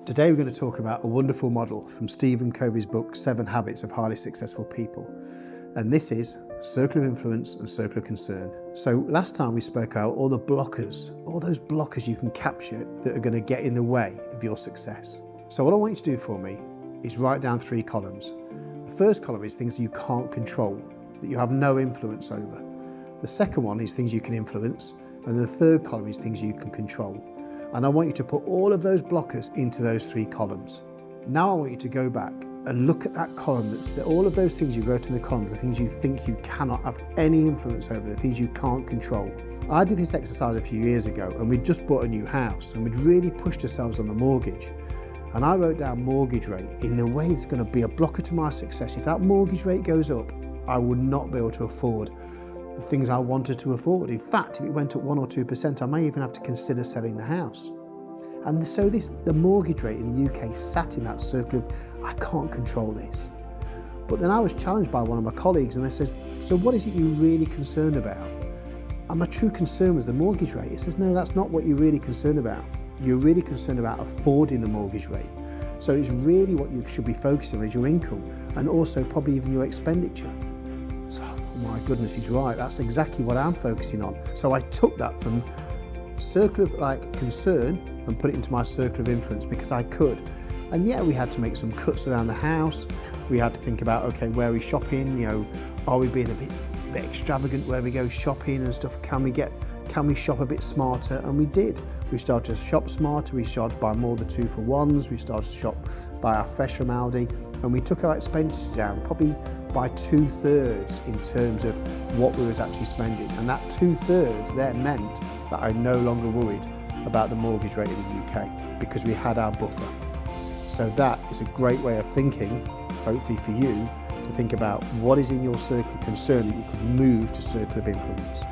Today we're going to talk about a wonderful model from Stephen Covey's book, 7 Habits of Highly Successful People. And this is circle of influence and circle of concern. So last time we spoke about all the blockers, all those blockers you can capture that are going to get in the way of your success. So what I want you to do for me is write down 3 columns. The first column is things you can't control, that you have no influence over. The second one is things you can influence. And the third column is things you can control. And I want you to put all of those blockers into those 3 columns. Now I want you to go back and look at that column that's all of those things you wrote in the column, the things you think you cannot have any influence over, the things you can't control. I did this exercise a few years ago and we'd just bought a new house and we'd really pushed ourselves on the mortgage. And I wrote down mortgage rate in the way it's going to be a blocker to my success. If that mortgage rate goes up, I would not be able to afford the things I wanted to afford. In fact, if it went up 1 or 2%, I may even have to consider selling the house. And so the mortgage rate in the UK sat in that circle of, I can't control this. But then I was challenged by one of my colleagues and they said, so what is it you're really concerned about? And my true concern was the mortgage rate. He says, no, that's not what you're really concerned about. You're really concerned about affording the mortgage rate. So it's really what you should be focusing on is your income and also probably even your expenditure. Oh my goodness, he's right. That's exactly what I'm focusing on. So I took that from circle of concern and put it into my circle of influence because I could. And yeah, we had to make some cuts around the house. We had to think about, okay, where are we shopping? Are we being a bit extravagant where we go shopping and stuff? Can we shop a bit smarter? And we did. We started to shop smarter. We started to buy more of the 2-for-1s. We started to buy our fresh from Aldi, and we took our expenditure down probably by 2/3 in terms of what we was actually spending. And that 2/3 then meant that I no longer worried about the mortgage rate in the UK because we had our buffer. So that is a great way of thinking, hopefully for you, to think about what is in your circle of concern that you could move to circle of influence.